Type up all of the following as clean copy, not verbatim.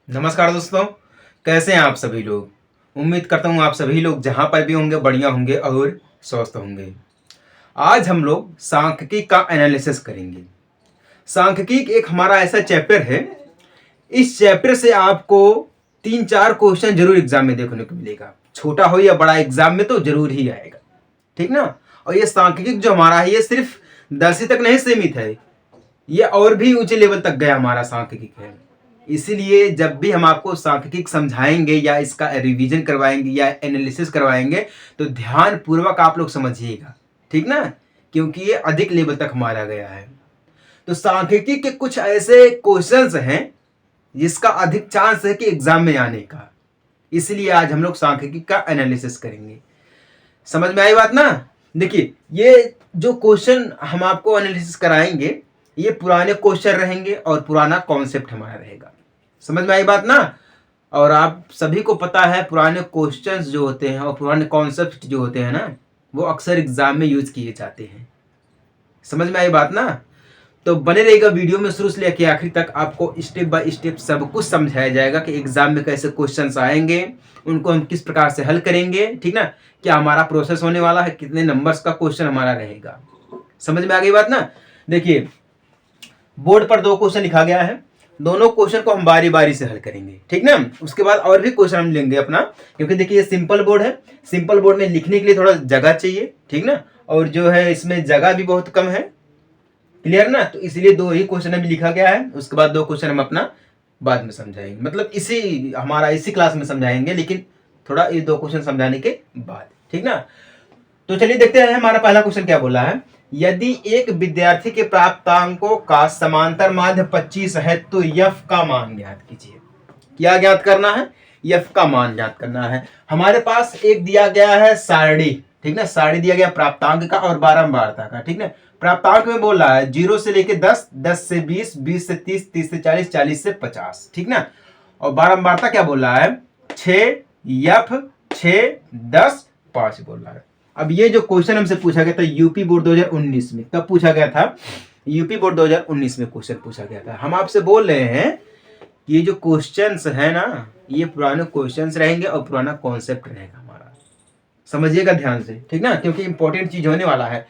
नमस्कार दोस्तों, कैसे हैं आप सभी लोग। उम्मीद करता हूँ आप सभी लोग जहाँ पर भी होंगे बढ़िया होंगे और स्वस्थ होंगे। आज हम लोग सांख्यिकी का एनालिसिस करेंगे। सांख्यिकी एक हमारा ऐसा चैप्टर है, इस चैप्टर से आपको 3-4 क्वेश्चन जरूर एग्जाम में देखने को मिलेगा। छोटा हो या बड़ा एग्जाम में तो जरूर ही आएगा, ठीक ना। और ये सांख्यिकी जो हमारा है ये सिर्फ 10वीं तक नहीं सीमित है, ये और भी ऊंचे लेवल तक गया हमारा सांख्यिकी है। इसीलिए जब भी हम आपको सांख्यिकी समझाएंगे या इसका रिवीजन करवाएंगे या एनालिसिस करवाएंगे तो ध्यान पूर्वक आप लोग समझिएगा, ठीक ना, क्योंकि ये अधिक लेवल तक मारा गया है। तो सांख्यिकी के कुछ ऐसे क्वेश्चंस हैं जिसका अधिक चांस है कि एग्जाम में आने का, इसलिए आज हम लोग सांख्यिकी का एनालिसिस करेंगे। समझ में आई बात ना। देखिए, ये जो क्वेश्चन हम आपको एनालिसिस कराएंगे ये पुराने क्वेश्चन रहेंगे और पुराना कॉन्सेप्ट हमारा रहेगा। समझ में आई बात ना। और आप सभी को पता है पुराने क्वेश्चंस जो होते हैं और पुराने कॉन्सेप्ट जो होते हैं ना, वो अक्सर एग्जाम में यूज किए जाते हैं। समझ में आई बात ना। तो बने रहेगा वीडियो में शुरू से लेकर आखिर तक, आपको स्टेप बाय स्टेप सब कुछ समझाया जाएगा कि एग्जाम में कैसे क्वेश्चंस आएंगे, उनको हम किस प्रकार से हल करेंगे, ठीक ना, क्या हमारा प्रोसेस होने वाला है, कितने नंबर्स का क्वेश्चन हमारा रहेगा। समझ में आ गई बात ना। देखिए, बोर्ड पर 2 क्वेश्चन लिखा गया है, दोनों क्वेश्चन को हम बारी बारी से हल करेंगे, ठीक ना। उसके बाद और भी क्वेश्चन हम लेंगे अपना, क्योंकि देखिए ये सिंपल बोर्ड है, सिंपल बोर्ड में लिखने के लिए थोड़ा जगह चाहिए, ठीक ना, और जो है इसमें जगह भी बहुत कम है, क्लियर ना। तो इसलिए 2 ही क्वेश्चन अभी लिखा गया है, उसके बाद 2 क्वेश्चन हम अपना बाद में समझाएंगे, मतलब इसी क्लास में समझाएंगे, लेकिन थोड़ा ये 2 क्वेश्चन समझाने के बाद, ठीक ना। तो चलिए देखते हैं हमारा पहला क्वेश्चन क्या बोला है। यदि एक विद्यार्थी के प्राप्तांकों का समांतर माध्य 25 है तो यफ का मान ज्ञात कीजिए। क्या ज्ञात करना है? यफ का मान ज्ञात करना है। हमारे पास एक दिया गया है सारणी, ठीक ना, सारणी दिया गया प्राप्तांक का और बारंबारता का, ठीक ना। प्राप्तांक में बोल रहा है 0 से लेके 10, 10 से 20, 20 से 30, 30 से 40, 40 से 50, ठीक ना। और बारंबारता क्या बोल रहा है? 6 यफ 6 10 5 बोल रहा है। अब ये जो क्वेश्चन हमसे पूछा गया था यूपी बोर्ड 2019 में, कब पूछा गया था? यूपी बोर्ड 2019 में क्वेश्चन पूछा गया था। हम आपसे बोल रहे हैं कि ये जो क्वेश्चंस है ना, ये पुराने क्वेश्चंस रहेंगे और पुराना कॉन्सेप्ट रहेगा हमारा। समझिएगा ध्यान से, ठीक ना, क्योंकि इंपॉर्टेंट चीज होने वाला है।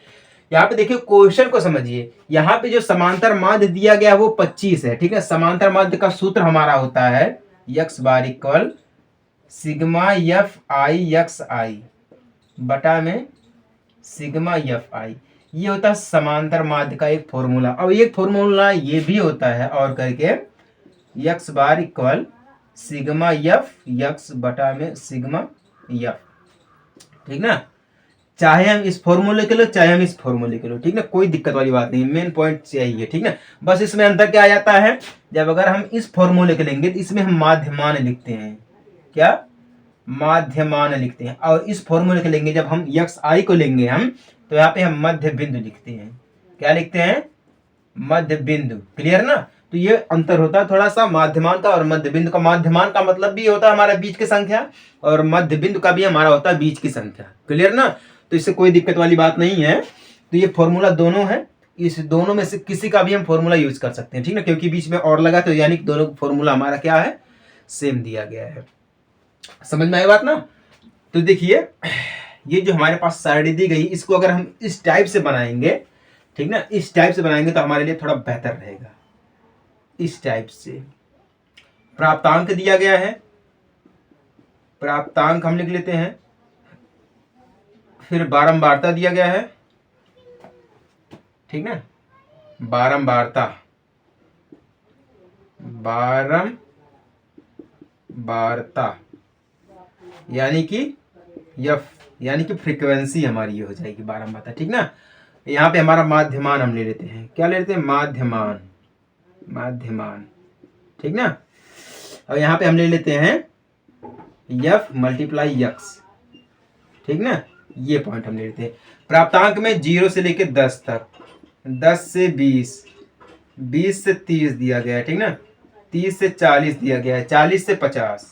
यहाँ पे देखिए क्वेश्चन को समझिए। यहाँ पे जो समांतर माध्य दिया गया वो 25 है, ठीक है। समांतर माध्य का सूत्र हमारा होता है x bar equal sigma F I X I बटा में सिग्मा एफ आई। ये होता है समांतर माध्य का एक फॉर्मूला। और एक फॉर्मूला ये भी होता है और करके x bar equal sigma F x बटा में सिग्मा एफ, ठीक ना। चाहे हम इस फॉर्मूले के लो चाहे हम इस फॉर्मूले के लो, ठीक ना, कोई दिक्कत वाली बात नहीं, मेन पॉइंट यही है, ठीक ना। बस इसमें अंतर क्या आ जाता है, जब अगर हम इस फॉर्मूले के लेंगे तो इसमें हम माध्यमान लिखते हैं। क्या? माध्यमान लिखते हैं। और इस फॉर्मूले के लेंगे जब हम यक्स आई को लेंगे हम, तो यहाँ पे हम मध्य बिंदु लिखते हैं। क्या लिखते हैं? मध्य बिंदु। क्लियर ना। तो ये अंतर होता है थोड़ा सा माध्यमान का और मध्य बिंदु का। माध्यमान का मतलब भी होता है हमारा बीच की संख्या, और मध्य बिंदु का भी हमारा होता है बीच की संख्या। क्लियर ना। तो इससे कोई दिक्कत वाली बात नहीं है। तो ये फॉर्मूला दोनों है, इस दोनों में से किसी का भी हम फॉर्मूला यूज कर सकते हैं, ठीक ना, क्योंकि बीच में और लगा तो यानी कि दोनों फॉर्मूला हमारा क्या है? सेम दिया गया है। समझ में आई बात ना। तो देखिए, ये जो हमारे पास सारणी दी गई, इसको अगर हम इस टाइप से बनाएंगे, ठीक ना, इस टाइप से बनाएंगे तो हमारे लिए थोड़ा बेहतर रहेगा। इस टाइप से प्राप्तांक दिया गया है, प्राप्तांक हम लिख लेते हैं, फिर बारंबारता दिया गया है, ठीक ना, बारंबारता, बारंबारता यानी कि यफ, यानी कि फ्रीक्वेंसी हमारी ये हो जाएगी बारंबारता, ठीक ना। यहाँ पे हमारा माध्यमान हम ले लेते हैं। क्या ले लेते हैं? माध्यमान, माध्यमान, ठीक ना। और यहाँ पे हम ले लेते हैं यफ मल्टीप्लाई यक्स, ठीक ना। ये पॉइंट हम ले लेते हैं। प्राप्तांक में 0 से लेकर 10 तक, 10 से 20, 20 से 30 दिया गया है, ठीक ना, 30 से 40 दिया गया है, 40 से 50,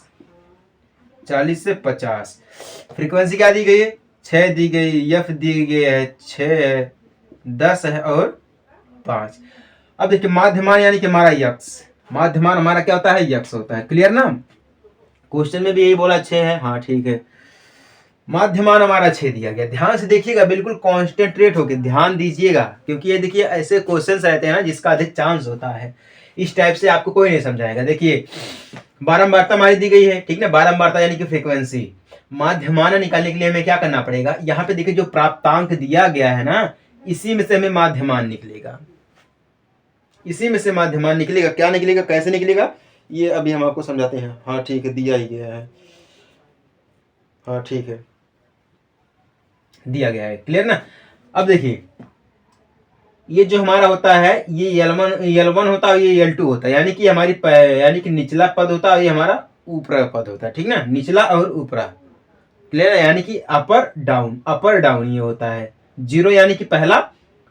40 से 50। फ्रीक्वेंसी क्या दी गई है? 6 दी गई, एफ दी गई है 6 है, 10 है और 5। अब देखिए माध्यमान यानी कि हमारा यक्स, माध्यमान हमारा क्या होता है, यक्स होता है। क्लियर ना, क्वेश्चन में भी यही बोला 6 है। हाँ ठीक है, माध्यमान हमारा 6 दिया गया। ध्यान से देखिएगा, बिल्कुल कॉन्सेंट्रेट होकर ध्यान दीजिएगा, क्योंकि ये देखिए ऐसे क्वेश्चंस रहते हैं ना जिसका अधिक चांस होता है। इस टाइप से आपको कोई नहीं समझाएगा। देखिए बारंबारता हमारी दी गई है, ठीक ना, बारंबारता यानी कि फ्रीक्वेंसी। माध्यमान निकालने के लिए हमें क्या करना पड़ेगा, यहाँ पे देखिए जो प्राप्तांक दिया गया है ना, इसी में से हमें माध्यमान निकलेगा, इसी में से माध्यमान निकलेगा। क्या निकलेगा, कैसे निकलेगा, ये अभी हम आपको समझाते हैं। हाँ ठीक है, दिया ही गया है। हाँ ठीक है, दिया गया है। क्लियर ना। अब देखिए ये जो हमारा होता है, ये L1 होता है, ये L2 होता है, यानी कि हमारी यानी कि निचला पद होता है, ये हमारा ऊपरा पद होता है, ठीक ना, निचला और ऊपरा। क्लियर है, यानी कि अपर डाउन ये होता है। 0 यानी कि पहला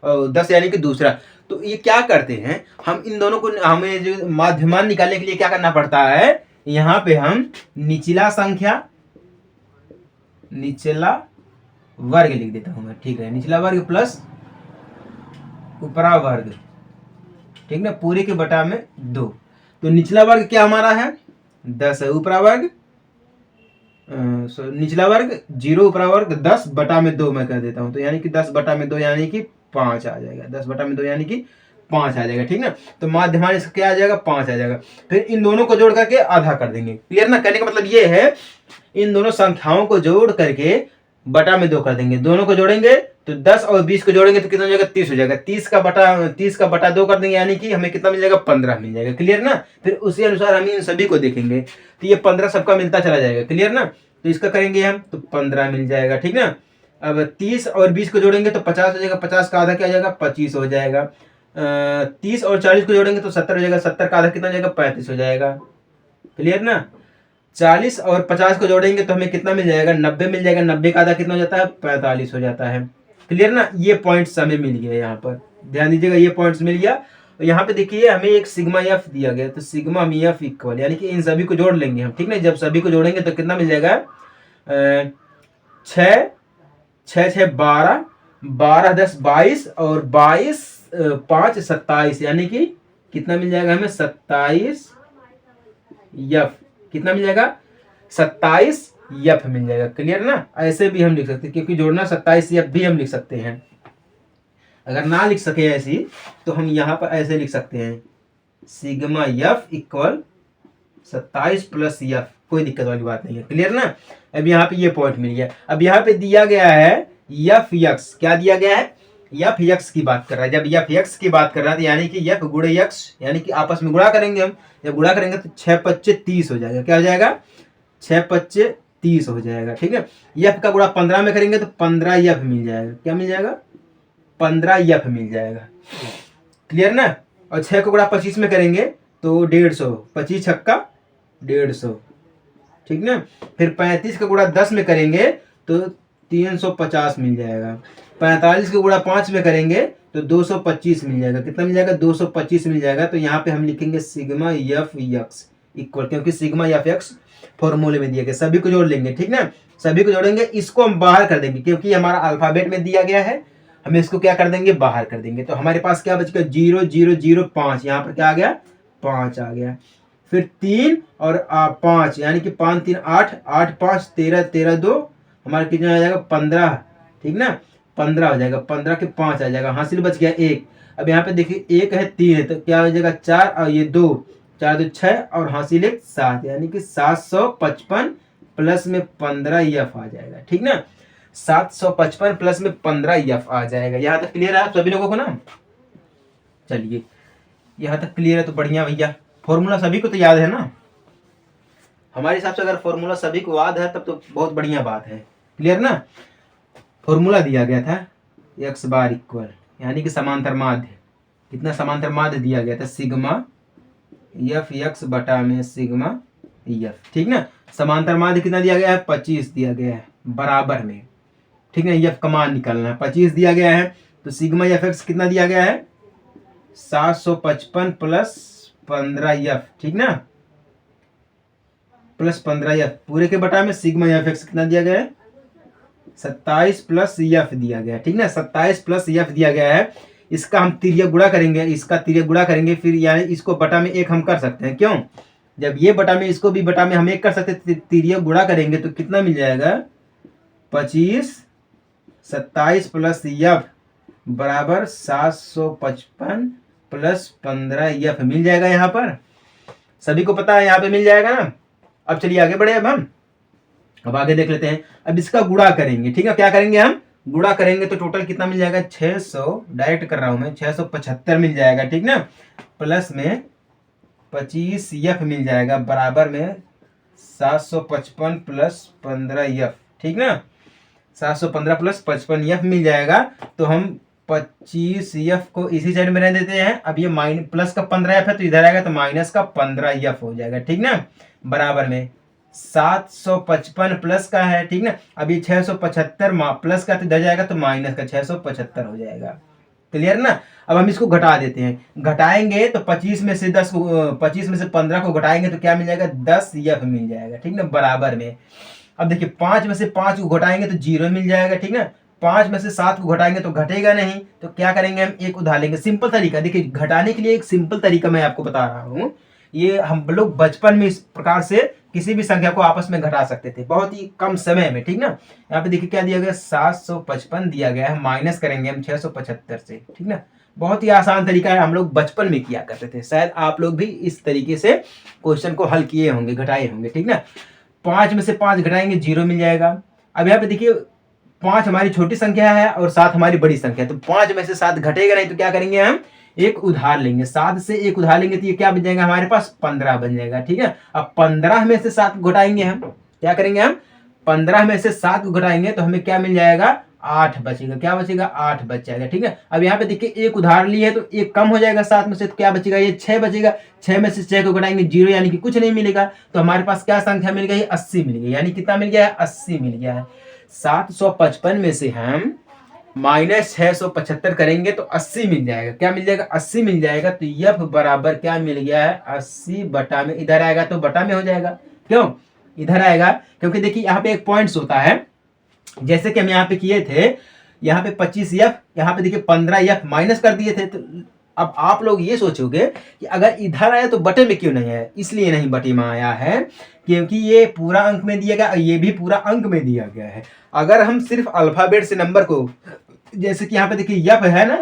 और 10 यानी कि दूसरा। तो ये क्या करते हैं, हम इन दोनों को, हमें जो माध्यमान निकालने के लिए क्या करना पड़ता है, यहाँ पे हम निचला संख्या, निचला वर्ग लिख देता हूं मैं, ठीक है, निचला वर्ग प्लस ऊपरा वर्ग, ठीक ना, पूरे के बटा में 2। तो निचला वर्ग क्या हमारा है, 10 है, ऊपरा वर्ग निचला वर्ग 0, ऊपरा वर्ग 10 बटा में 2 मैं कर देता हूं, तो यानी कि 10 बटा में 2 यानी कि 5 आ जाएगा, 10 बटा में 2 यानी कि 5 आ जाएगा, ठीक ना। तो माध्यमान इसका क्या आ जाएगा, 5 आ जाएगा। फिर इन दोनों को जोड़ करके आधा कर देंगे। क्लियर ना, कहने का मतलब ये है, इन दोनों संख्याओं को जोड़ करके बटा में 2 कर देंगे। दोनों को जोड़ेंगे तो 10 और 20 को जोड़ेंगे तो कितना हो जाएगा, 30 हो जाएगा। 30 का बटा 2 कर देंगे, यानी कि हमें कितना मिल जाएगा, 15 मिल जाएगा। क्लियर ना। फिर उसी अनुसार हम इन सभी को देखेंगे, तो ये 15 सबका मिलता चला जाएगा। क्लियर ना। तो इसका करेंगे हम तो 15 मिल जाएगा, ठीक ना। अब 30 और 20 को जोड़ेंगे तो 50 हो जाएगा, 50 का आधा क्या हो जाएगा, 25 हो जाएगा। 30 और 40 को जोड़ेंगे तो 70 हो जाएगा, 70 का आधा कितना हो जाएगा, 35 हो जाएगा। क्लियर ना। 40 और 50 को जोड़ेंगे तो हमें कितना मिल जाएगा, 90 मिल जाएगा। 90 का आधा कितना हो जाता है, 45 हो जाता है। क्लियर ना। ये पॉइंट्स हमें मिल गया, यहाँ पर ध्यान दीजिएगा, ये पॉइंट्स मिल गया। और यहाँ पे देखिए हमें एक सिग्मा एफ दिया गया, तो सिग्मा एफ इक्वल, यानी कि इन सभी को जोड़ लेंगे हम, ठीक ना। जब सभी को जोड़ेंगे तो कितना मिल जाएगा, 6 6 6 12, 12 10 22 और 22 5 27, यानी कि कितना मिल जाएगा हमें, 27 एफ। कितना मिल जाएगा, 27 एफ मिल जाएगा। क्लियर ना। ऐसे भी हम लिख सकते हैं, क्योंकि जोड़ना 27 एफ भी हम लिख सकते हैं। अगर ना लिख सके ऐसी तो हम यहाँ पर ऐसे लिख सकते हैं, sigma F equal 27 plus F, कोई दिक्कत वाली बात नहीं है। क्लियर ना। अब यहाँ पे ये पॉइंट मिल गया। अब यहाँ पे दिया गया है एफ यक्स, क्या दिया गया है, एफ यक्स की बात कर रहा है। जब एफ यक्स की बात कर रहा है तो यानी कि एफ गुणे यक्स, यानी कि आपस में गुणा करेंगे हम। जब गुणा करेंगे तो 6 5 30 हो जाएगा। क्या हो जाएगा, 6 5 30 हो जाएगा, ठीक है। एफ का गुणा 15 में करेंगे तो 15 एफ मिल जाएगा। क्या मिल जाएगा, 15 एफ मिल जाएगा। क्लियर ना। और 6 को गुणा 25 में करेंगे तो 150, 25 छक्का 150, ठीक ना। फिर 35 का गुणा 10 में करेंगे तो 350 मिल जाएगा। 45 का गुणा 5 में करेंगे तो 225 मिल जाएगा। कितना मिल जाएगा, 225 मिल जाएगा। तो यहाँ पे हम लिखेंगे सिग्मा एफ यक्स इक्वल, क्योंकि सिग्मा एफ यक्स फॉर्मूले में दिया गया। सभी को जोड़ लेंगे, ठीक ना, सभी को जोड़ेंगे। इसको हम बाहर कर देंगे, क्योंकि हमारा अल्फाबेट में दिया गया है, हम इसको क्या कर देंगे, बाहर कर देंगे। तो हमारे पास क्या बच गया, 0 0 0 5, यहाँ पर क्या आ गया, 5 आ गया। फिर 3 और 5, यानी कि 5 3 8, 8 5 13, 13 2 हमारा कितना आ जाएगा, 15, ठीक ना, 15 हो जाएगा। 15 के 5 आ जाएगा, हासिल बच गया 1। अब यहाँ पे देखिए 1 है 3 है, तो क्या हो जाएगा, 4 और ये 2, 4 2 6 और हासिल 1 7, यानी कि 755 प्लस में 15 एफ आ जाएगा, ठीक ना। 755 प्लस में 15 एफ आ जाएगा। यहाँ तक क्लियर है आप सभी लोगों को ना। चलिए यहाँ तक क्लियर है तो बढ़िया भैया। फॉर्मूला सभी को तो याद है ना, हमारे हिसाब से अगर फॉर्मूला सभी को याद है तब तो बहुत बढ़िया बात है। क्लियर ना। फॉर्मूला दिया गया था एक्स बार इक्वल, यानी कि समांतर माध्य, कितना समांतर माध्य दिया गया था, सिग्मा एफ एक्स बटा में सिग्मा एफ, ठीक ना। समांतर माध्य कितना दिया गया है, 25 दिया गया है बराबर में, ठीक है। एफ का मान निकालना है, 25 दिया गया है। तो सिग्मा एफ एक्स कितना दिया गया है, 755 प्लस 15 एफ, ठीक ना, प्लस 15 एफ पूरे के बटा में सिग्मा एफ एक्स कितना दिया गया है, 27 प्लस एफ दिया गया है, ठीक ना। 27 प्लस एफ दिया गया है। इसका हम तिर्यक गुणा करेंगे, इसका तिर्यक गुणा करेंगे, फिर यानी इसको बटा में 1 हम कर सकते हैं। क्यों? जब ये बटा में इसको भी बटा में हम 1 कर सकते हैं, तिर्यक गुणा करेंगे तो कितना मिल जाएगा? 25 27 प्लस यफ बराबर 755 प्लस 15 यफ मिल जाएगा। यहाँ पर सभी को पता है, यहाँ पे मिल जाएगा ना। अब चलिए आगे बढ़े। अब आगे देख लेते हैं। अब इसका गुणा करेंगे, ठीक है। क्या करेंगे? हम गुणा करेंगे तो टोटल कितना मिल जाएगा? 600, डायरेक्ट कर रहा हूं मैं, 675 मिल जाएगा, ठीक ना। प्लस में 25 यफ मिल जाएगा बराबर में 755 प्लस 15 यफ, ठीक ना। 715 प्लस 55 यफ मिल जाएगा। तो हम 25 यफ को इसी साइड में रहने देते हैं। अब ये माइनस प्लस का 15 यफ है तो इधर आएगा तो माइनस का 15 यफ हो जाएगा, ठीक ना। बराबर में 755 प्लस का है, ठीक ना। अब ये 675 प्लस का तो इधर जाएगा तो माइनस का 675 हो जाएगा। क्लियर ना। अब हम इसको घटा देते हैं। घटाएंगे तो 25 में से 10 को 25 में से 15 को घटाएंगे तो क्या मिल जाएगा? 10 यफ मिल जाएगा, ठीक ना। बराबर में अब देखिए 5 में से 5 को घटाएंगे तो 0 मिल जाएगा, ठीक ना। 5 में से 7 को घटाएंगे तो घटेगा नहीं, तो क्या करेंगे? हम 1 उधार लेंगे। सिंपल तरीका देखिए, घटाने के लिए एक सिंपल तरीका मैं आपको बता रहा हूँ। ये हम लोग बचपन में इस प्रकार से किसी भी संख्या को आपस में घटा सकते थे बहुत ही कम समय में, ठीक ना। यहाँ पे देखिए क्या दिया गया? 755 दिया गया है, माइनस करेंगे हम 675 से, ठीक ना। बहुत ही आसान तरीका है, हम लोग बचपन में किया करते थे। शायद आप लोग भी इस तरीके से क्वेश्चन को हल किए होंगे, घटाए होंगे, ठीक ना। 5 में से 5 घटाएंगे 0 मिल जाएगा। अब यहाँ पे देखिए 5 हमारी छोटी संख्या है और 7 हमारी बड़ी संख्या है, तो 5 में से 7 घटेगा नहीं तो क्या करेंगे? हम 1 उधार लेंगे। 7 से 1 उधार लेंगे तो ये क्या बन जाएगा? हमारे पास 15 बन जाएगा, ठीक है। अब 15 में से 7 घटाएंगे, हम क्या करेंगे? हम 15 में से 7 को घटाएंगे तो हमें क्या मिल जाएगा? 8 बचेगा। क्या बचेगा? 8 बच जाएगा, ठीक है। अब यहाँ पे देखिए 1 उधार लिए है तो 1 कम हो जाएगा 7 में से, तो क्या बचेगा? ये 6 बचेगा। 6 में से 6 को घटाएंगे 0, यानी कि कुछ नहीं मिलेगा। तो हमारे पास क्या संख्या मिल गई? 80 मिल गई। यानी कितना मिल गया है? 80 मिल गया है। 755 में से हम माइनस 675 करेंगे तो 80 मिल जाएगा। क्या मिल जाएगा? 80 मिल जाएगा। तो यफ बराबर क्या मिल गया है? 80 बटा में, इधर आएगा तो बटा में हो जाएगा। क्यों इधर आएगा? क्योंकि देखिए यहाँ पे एक पॉइंट्स होता है, जैसे कि हम यहाँ पे किए थे, यहाँ पे 25 यफ, यहाँ पे देखिए 15 यफ माइनस कर दिए थे। तो अब आप लोग ये सोचोगे कि अगर इधर आया तो बटे में क्यों नहीं है? इसलिए नहीं बटे में आया है क्योंकि ये पूरा अंक में दिया गया और ये भी पूरा अंक में दिया गया है। अगर हम सिर्फ अल्फाबेट से नंबर को, जैसे कि यहाँ पे देखिए यफ है ना,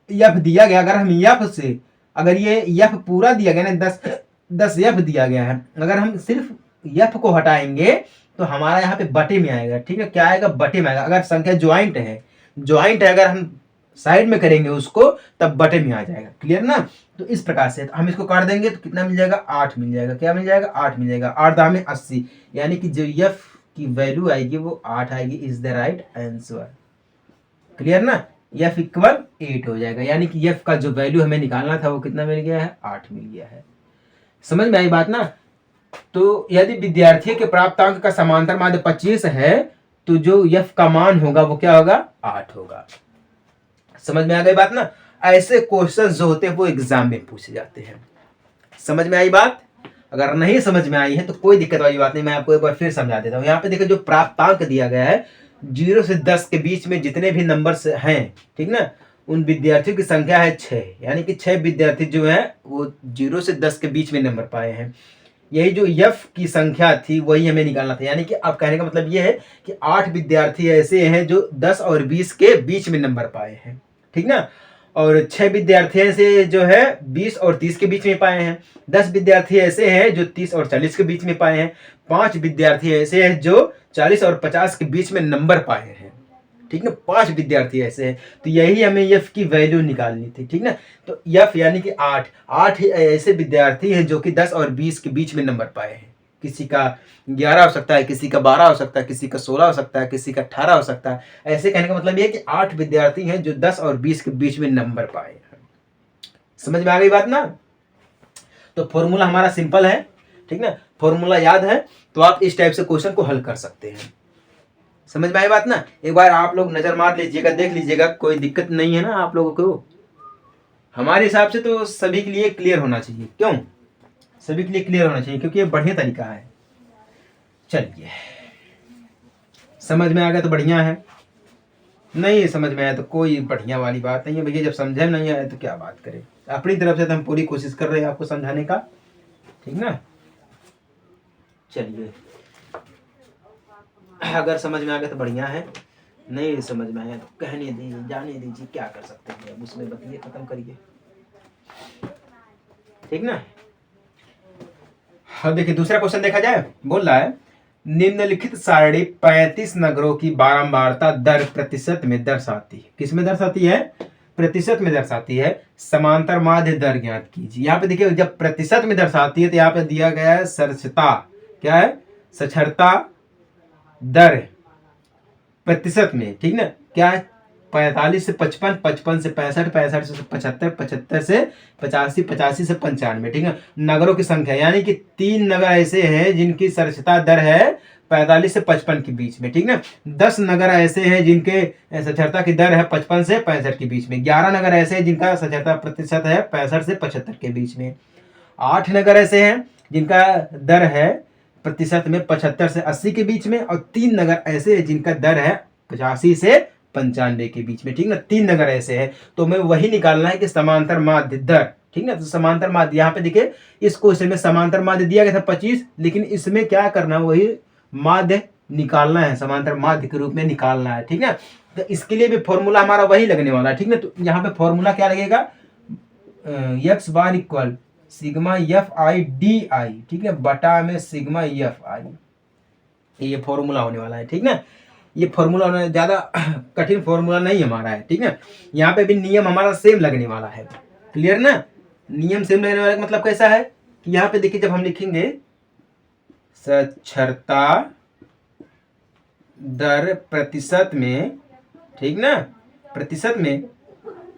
यफ दिया गया, अगर हम यफ से, अगर ये यफ पूरा दिया गया ना, 10 यफ दिया गया है, अगर हम सिर्फ यफ को हटाएंगे तो हमारा यहाँ पे बटे में आएगा, ठीक है। क्या आएगा? बटे में आएगा। अगर संख्या ज्वाइंट है, अगर हम साइड में करेंगे उसको तब बटे में आ जाएगा। क्लियर ना। तो इस प्रकार से हम इसको काट देंगे तो कितना मिल जाएगा? 8 मिल जाएगा। क्या मिल जाएगा? 8 मिल जाएगा। 8 दाम में 80, यानी कि जो यफ की वैल्यू आएगी वो 8 आएगी। Is the right answer. Clear ना। यफ इक्वल 8 हो जाएगा, यानी कि यफ का जो वैल्यू हमें निकालना था वो कितना मिल गया है? 8 मिल गया है। समझ में आई बात ना। तो यदि विद्यार्थी के प्राप्तांक का समांतर माध्य 25 है तो जो यफ का मान होगा वो क्या होगा? 8 होगा। समझ में आ गई बात ना। ऐसे क्वेश्चन जो होते हैं वो एग्जाम में पूछे जाते हैं। समझ में आई बात? अगर नहीं समझ में आई है तो कोई दिक्कत वाली बात नहीं, मैं आपको एक बार फिर समझा देता हूँ। यहाँ पे देखिए जो प्राप्तांक दिया गया है, 0 से 10 के बीच में जितने भी नंबर्स हैं, ठीक ना, उन विद्यार्थियों की संख्या है 6, यानी कि 6 विद्यार्थी जो है वो 0 से 10 के बीच में नंबर पाए हैं। यही जो यफ की संख्या थी वही हमें निकालना था। यानी कि अब कहने का मतलब ये है कि 8 विद्यार्थी ऐसे हैं जो 10 और 20 के बीच में नंबर पाए हैं, ठीक ना। और 6 विद्यार्थी ऐसे जो है 20 और 30 के बीच में पाए हैं। 10 विद्यार्थी ऐसे हैं जो 30 और 40 के बीच में पाए हैं। 5 विद्यार्थी ऐसे हैं जो 40 और 50 के बीच में नंबर पाए हैं, ठीक ना। 5 विद्यार्थी ऐसे हैं। तो यही हमें यफ की वैल्यू निकालनी थी, ठीक ना। तो यफ यानी कि 8 ही ऐसे विद्यार्थी हैं जो कि 10 और 20 के बीच में नंबर पाए हैं। किसी का 11 हो सकता है, किसी का 12 हो सकता है, किसी का 16 हो सकता है, किसी का 18 हो सकता है। ऐसे कहने का मतलब ये है कि 8 विद्यार्थी हैं जो 10 और 20 के बीच में नंबर पाए हैं। समझ में आ गई बात ना। तो फॉर्मूला हमारा सिंपल है, ठीक ना। फॉर्मूला याद है तो आप इस टाइप से क्वेश्चन को हल कर सकते हैं। समझ में आई बात ना। एक बार आप लोग नजर मार लीजिएगा, देख लीजिएगा, कोई दिक्कत नहीं है ना आप लोगों को। हमारे हिसाब से तो सभी के लिए क्लियर होना चाहिए। क्यों? सभी के लिए क्लियर होना चाहिए क्योंकि ये बढ़िया तरीका है। चलिए समझ में आ गया तो बढ़िया है। नहीं समझ में आया तो कोई बढ़िया वाली बात नहीं है भैया, जब समझे नहीं आया तो क्या बात करें। अपनी तरफ से तो हम पूरी कोशिश कर रहे हैं आपको समझाने का, ठीक ना। चलिए, अगर समझ में आ गया तो बढ़िया है, नहीं समझ में आया तो कहने दीजिए, जाने दीजिए, क्या कर सकते हैं अब उसमें, बताइए, खत्म करिए, ठीक ना। अब देखिए दूसरा क्वेश्चन देखा जाए, बोल रहा है निम्नलिखित सारणी 35 नगरों की बारंबारता दर प्रतिशत में दर्शाती है। किस में दर्शाती है? प्रतिशत में दर्शाती है। समांतर माध्य दर ज्ञात कीजिए। यहाँ पे देखिए जब प्रतिशत में दर्शाती है तो यहाँ पे दिया गया है साक्षरता, क्या है? साक्षरता दर प्रतिशत में, ठीक ना। क्या है? 45 से 55, 55 से 65, 65 से 75, 75 से 85, 85 से 95, ठीक है। नगरों की संख्या यानी कि 3 नगर ऐसे हैं जिनकी साक्षरता दर है 45 से 55 के बीच में, ठीक ना। 10 नगर ऐसे हैं जिनके साक्षरता की दर है 55 से 65 के बीच में। 11 नगर ऐसे हैं जिनका साक्षरता प्रतिशत है 65 से 75 के बीच में। 8 नगर ऐसे हैं जिनका दर है प्रतिशत में 75 से 80 के बीच में। और 3 नगर ऐसे हैं जिनका दर है 85 से 95 के बीच में, ठीक ना। 3 नगर ऐसे हैं, तो हमें वही निकालना है कि समांतर माध्य दर, ठीक ना। तो समांतर माध्य, यहाँ पे देखिए इस क्वेश्चन में समांतर माध्य दिया गया था 25, लेकिन इसमें क्या करना है, वही माध्य निकालना है, समांतर माध्य के रूप में निकालना है, ठीक ना। तो इसके लिए भी फॉर्मूला हमारा वही लगने वाला है, ठीक ना। तो यहाँ पे फॉर्मूला क्या लगेगा? X bar equal sigma F I D I, ठीक है, बटा में सिग्मा एफ आई, ये फॉर्मूला होने वाला है, ठीक ना। ये फॉर्मूला होना ज़्यादा कठिन फॉर्मूला नहीं हमारा है, ठीक है। यहाँ पे भी नियम हमारा सेम लगने वाला है, क्लियर ना। नियम सेम लगने वाला मतलब कैसा है कि यहाँ पे देखिए जब हम लिखेंगे साक्षरता दर प्रतिशत में, ठीक ना, प्रतिशत में,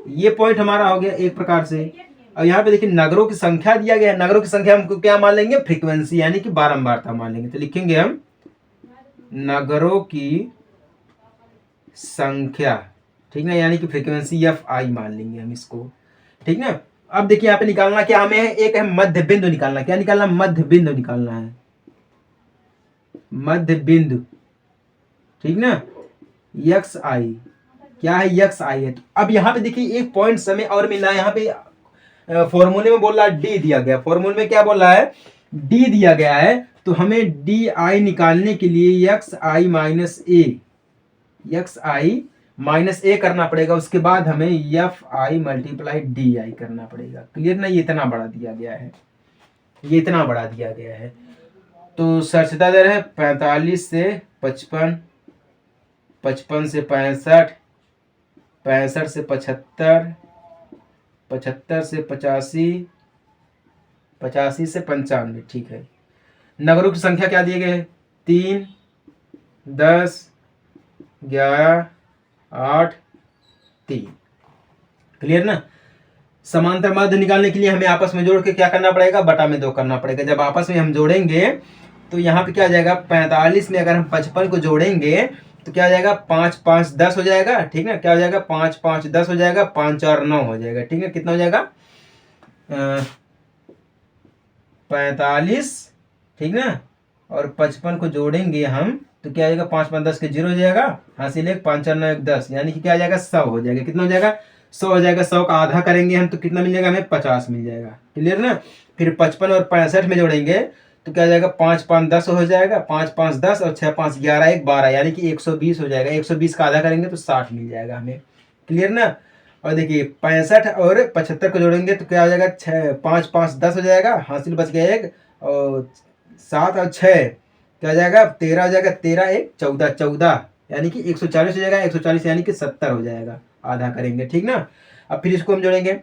ये पॉइंट हमारा हो गया एक प्रकार से। और यहाँ पे देखिए नगरों की संख्या दिया गया है, नगरों की संख्या हमको क्या मान लेंगे? फ्रीक्वेंसी यानी कि बारंबारता मान लेंगे। तो लिखेंगे हम नगरों की संख्या, ठीक ना, यानी कि फ्रीक्वेंसी एफ आई मान लेंगे हम इसको, ठीक ना। अब देखिए यहाँ पे निकालना क्या हमें है? एक है मध्य बिंदु निकालना। क्या निकालना? मध्य बिंदु निकालना है, मध्य बिंदु, ठीक ना। एक्स आई, क्या है? एक्स आई है। तो अब यहाँ पे देखिए एक पॉइंट समय और मिला है। यहाँ पे फॉर्मूले में बोल रहा है डी दिया गया, फॉर्मूले में क्या बोल रहा है? डी दिया गया है। तो हमें डी आई निकालने के लिए एक्स आई माइनस ए, एक्स आई माइनस ए करना पड़ेगा। उसके बाद हमें F I multiply D I करना पड़ेगा, क्लियर ना। ये इतना बड़ा दिया गया है, ये इतना बड़ा दिया गया है। तो साक्षरता दर है 45 से 55, 55 से 65, 65 से 75, 75 से 85, 85 से 95, ठीक है। नगरों की संख्या क्या दिए गए हैं? 3, 10, 11, 8, 3, क्लियर ना। समांतर माध्य निकालने के लिए हमें आपस में जोड़ के क्या करना पड़ेगा? बटा में 2 करना पड़ेगा। जब आपस में हम जोड़ेंगे तो यहाँ पे क्या आ जाएगा? 45 में अगर हम 55 को जोड़ेंगे तो क्या हो जाएगा? 5, 5, 10 हो जाएगा, ठीक है। क्या हो जाएगा? 5, 5, 10 हो जाएगा, 5 और 9 हो जाएगा, ठीक है। कितना हो जाएगा? 45, ठीक ना, और 55 को जोड़ेंगे हम तो क्या हो जाएगा? 5, 5, 10 के 0 हो जाएगा, हासिल 1, 5 और 9 1 10, यानी कि क्या आ जाएगा? 100 हो जाएगा। कितना हो जाएगा? 100 हो जाएगा। 100 का आधा करेंगे हम तो कितना मिल जाएगा हमें? 50 मिल जाएगा, क्लियर ना। फिर 55 और 65 में जोड़ेंगे तो क्या हो जाएगा? 5, 5, 10 हो जाएगा, 5, 5, 10 और 6, 5, 11, 1, 12, यानी कि 120 हो जाएगा। 120 का आधा करेंगे तो 60 मिल जाएगा हमें, क्लियर ना। और देखिए 65 और 75 को जोड़ेंगे तो क्या हो जाएगा? 6, 5, 5, 10 हो जाएगा, हासिल बच गया 1, और 7 और 6 क्या हो जाएगा? 13 हो जाएगा, 13, 1, 14, 14, यानी कि 140 हो जाएगा। 140 यानी कि 70 हो जाएगा, आधा करेंगे, ठीक ना। अब फिर इसको हम जोड़ेंगे,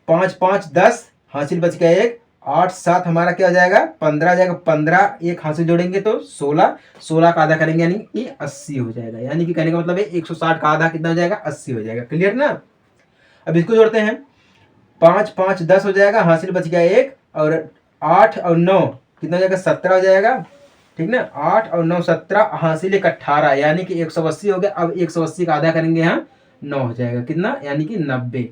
5, 5, 10, हासिल बच गया 1, 8, 7 हमारा क्या हो जाएगा? 15 हो जाएगा। 15, 1 हासिल जोड़ेंगे तो 16, 16 का आधा करेंगे यानी कि 80 हो जाएगा। यानी कि कहने का मतलब है 160 का आधा कितना हो जाएगा? 80 हो जाएगा, क्लियर ना। अब इसको जोड़ते हैं, 5, 5, 10 हो जाएगा, हासिल बच गया 1, और 8 और 9 कितना हो जाएगा? 17 हो जाएगा, ठीक ना। 8 और 9 17, हासिल 1 18, यानी कि 180 हो गया। अब 180 का आधा करेंगे यहाँ 9 हो जाएगा, कितना? यानी कि 90।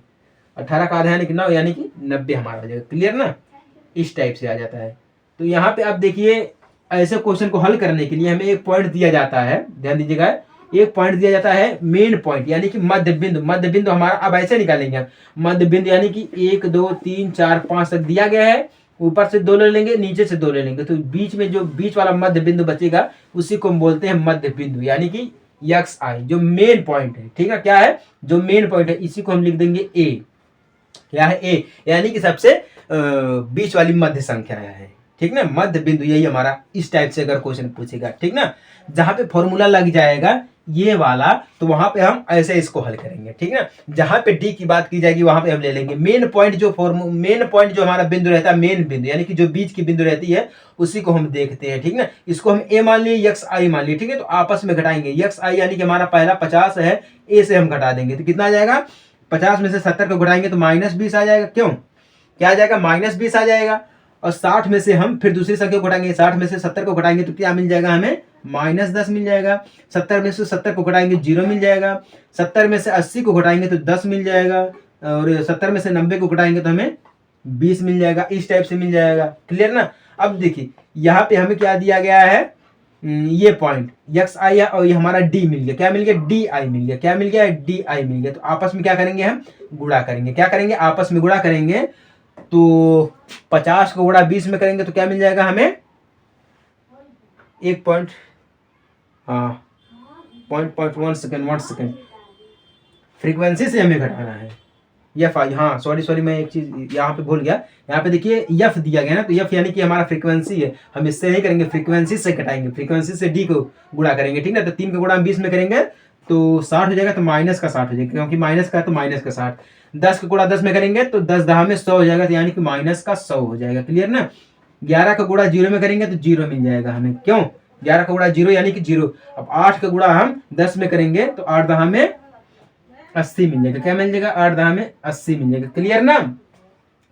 18 का आधा यानी कि 9, यानी कि 90 हमारा हो जाएगा, क्लियर ना। इस टाइप से आ जाता है। तो यहाँ पे आप देखिए ऐसे क्वेश्चन को हल करने के लिए हमें एक पॉइंट दिया जाता है, ध्यान दीजिएगा, एक पॉइंट दिया जाता है मेन पॉइंट यानी कि मध्य बिंदु। मध्य बिंदु हमारा अब ऐसे निकालेंगे हम, मध्य बिंदु यानी कि 1 2 3 4 5 तक दिया गया है, ऊपर से 2 ले लेंगे, नीचे से 2 ले लेंगे, तो बीच में जो बीच वाला मध्य बिंदु बचेगा उसी को हम बोलते हैं मध्य बिंदु यानी कि एक्स आई, जो मेन पॉइंट है। ठीक है, क्या है जो मेन पॉइंट है, इसी को हम लिख देंगे ए। क्या है ए, यानी कि सबसे बीच वाली मध्य संख्या है। ठीक ना, मध्य बिंदु यही हमारा, इस टाइप से अगर क्वेश्चन पूछेगा, ठीक ना, जहां पे फॉर्मूला लग जाएगा ये वाला, तो वहां पे हम ऐसे इसको हल करेंगे। ठीक ना, जहां पे डी की बात की जाएगी वहां पे हम ले लेंगे मेन पॉइंट, जो मेन पॉइंट जो हमारा बिंदु रहता है, मेन बिंदु यानी कि जो बीच की बिंदु रहती है उसी को हम देखते हैं। ठीक ना, इसको हम ए मान लिए, एक्स आई मान लिए। ठीक है, तो आपस में घटाएंगे, एक्स आई यानी कि हमारा पहला 50 है, ए से हम घटा देंगे तो कितना आ जाएगा, 50 में से 70 को घटाएंगे तो -20 आ जाएगा। क्यों, क्या आ जाएगा, -20 आ जाएगा। और 60 में से हम फिर दूसरी संख्या को घटाएंगे, 60 में से 70 को घटाएंगे तो क्या मिल जाएगा हमें, -10 मिल जाएगा। 70 में से 70 को घटाएंगे 0 मिल जाएगा। 70 में से 80 को घटाएंगे तो 10 मिल जाएगा। और 70 में से 90 को घटाएंगे तो हमें 20 मिल जाएगा। इस टाइप से मिल जाएगा। क्लियर ना। अब देखिए यहाँ पे हमें क्या दिया गया है, ये पॉइंट एक्स आई है और ये हमारा डी मिल गया। क्या मिल गया, डी आई मिल गया। क्या मिल गया, डी आई मिल गया। तो आपस में क्या करेंगे, हम गुणा करेंगे। क्या करेंगे, आपस में गुणा करेंगे। तो 50 को गुणा 20 में करेंगे तो क्या मिल जाएगा हमें, 1 पॉइंट, हाँ पॉइंट 1 सेकेंड, 1 सेकेंड, फ्रीक्वेंसी से हमें घटाना है। एफ आई, हाँ सॉरी मैं एक चीज यहाँ पे भूल गया। यहाँ पे देखिए एफ दिया गया ना, तो एफ यानी कि हमारा फ्रीक्वेंसी है। हम इससे नहीं करेंगे, फ्रीक्वेंसी से घटाएंगे, फ्रीक्वेंसी से डी को गुणा करेंगे। ठीक ना, तो 3 का गुणा 20 में करेंगे तो 60 हो जाएगा, तो माइनस का 60 हो जाएगा, क्योंकि माइनस का है तो माइनस का 60। 10 का गुणा 10 में करेंगे तो 10 10 में 100 हो जाएगा, तो यानी कि माइनस का 100 हो जाएगा। क्लियर ना। 11 का गुणा 0 में करेंगे तो 0 मिल जाएगा हमें। क्यों, 11 का गुणा 0 यानी कि 0। अब 8 का गुणा हम 10 में करेंगे तो 8 10 में 80 मिल जाएगा। क्या मिल जाएगा, 8 10 में 80 मिल जाएगा। क्लियर ना।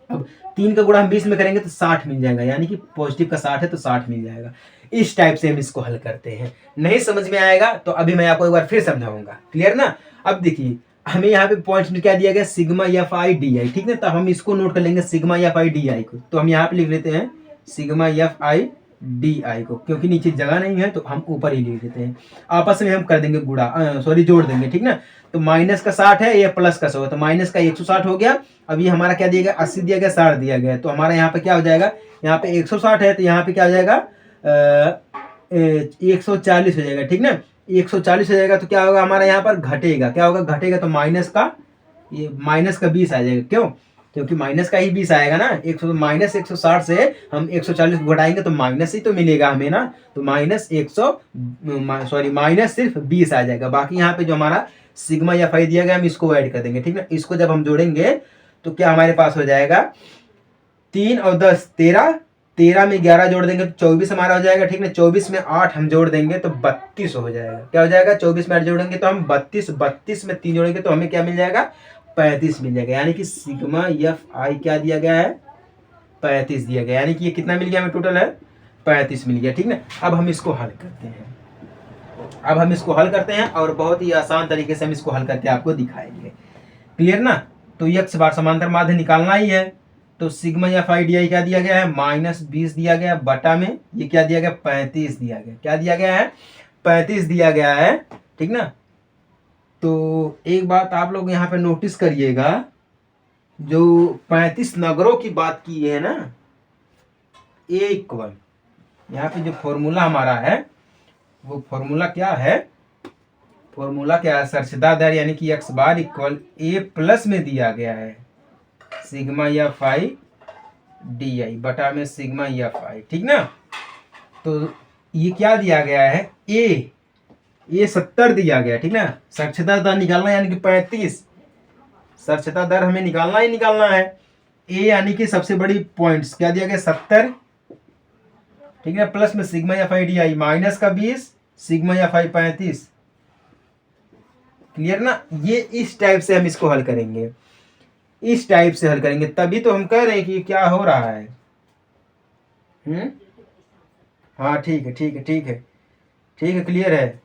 अब 3 का गुणा हम 20 में करेंगे तो 60 मिल जाएगा, यानी कि पॉजिटिव का 60 है तो 60 मिल जाएगा। इस टाइप से हम इसको हल करते हैं। नहीं समझ में आएगा तो अभी मैं आपको एक बार फिर समझाऊंगा। क्लियर ना। अब देखिए हमें यहाँ पे पॉइंट क्या दिया गया, sigma F I D I. ठीक है, तो हम इसको नोट कर लेंगे sigma F I D I को। तो हम यहाँ पे लिख लेते हैं sigma F I D I को, क्योंकि नीचे जगह नहीं है तो हम ऊपर ही लिख देते हैं। आपस में हम कर देंगे गुणा, सॉरी जोड़ देंगे। ठीक ना, तो माइनस का 60 है, ये प्लस का 100 है, तो माइनस का 160 हो गया। अब ये हमारा क्या दिया गया, 80 दिया गया, 60 दिया गया, तो हमारा यहाँ पे क्या हो जाएगा, यहाँ पे 160 है तो यहाँ पे क्या हो जाएगा, 140 हो जाएगा। ठीक ना, 140 हो जाएगा तो क्या होगा हमारा यहाँ पर घटेगा। क्या होगा, घटेगा तो माइनस का 20 आ जाएगा। क्यों, क्योंकि माइनस का ही 20 आएगा ना। -160 से हम 140 को घटाएंगे तो माइनस ही तो मिलेगा हमें ना। तो माइनस सिर्फ 20 आ जाएगा। बाकी यहाँ पे जो हमारा सिग्मा या फाई दिया गया हम इसको ऐड कर देंगे। ठीक ना, इसको जब हम जोड़ेंगे तो क्या हमारे पास हो जाएगा, 3 और 10 13, 13 में 11 जोड़ देंगे तो 24 हमारा हो जाएगा। ठीक ना, 24 में 8 हम जोड़ देंगे तो 32 हो जाएगा। क्या हो जाएगा, 24 में 8 जोड़ेंगे तो हम 32 में 3 जोड़ेंगे तो हमें क्या मिल जाएगा, 35 मिल जाएगा। यानी कि सिग्मा एफ आई क्या दिया गया है, 35 दिया गया। यानी कि ये कितना मिल गया हमें, टोटल है 35 मिल गया। ठीक ना, अब हम इसको हल करते हैं। और बहुत ही आसान तरीके से हम इसको हल करके आपको दिखाएंगे। क्लियर ना। तो एक्स बार समांतर माध्य निकालना ही है। तो sigma F I D I क्या दिया गया है, -20 दिया गया, बटा में ये क्या दिया गया, 35 दिया गया। क्या दिया गया है, 35 दिया गया है। ठीक ना, तो एक बात आप लोग यहाँ पे नोटिस करिएगा, जो 35 नगरों की बात की है ना, A=, यहाँ पे जो फॉर्मूला हमारा है वो फॉर्मूला क्या है, सर्चदा दर यानी कि x bar equal A plus में दिया गया है sigma F I D I बटा में सिग्मा एफ आई। ठीक ना, तो ये क्या दिया गया है, ये 70 दिया गया। ठीक ना, साक्षरता दर निकालना यानी कि 35, साक्षरता दर हमें निकालना ही निकालना है। ए यानी कि सबसे बड़ी पॉइंट्स क्या दिया गया, 70। ठीक है, प्लस में sigma F I D I minus का 20, सिग्मा एफ आई 35। क्लियर ना। ये इस टाइप से हम इसको हल करेंगे, तभी तो हम कह रहे हैं कि क्या हो रहा है। हाँ ठीक है, क्लियर है।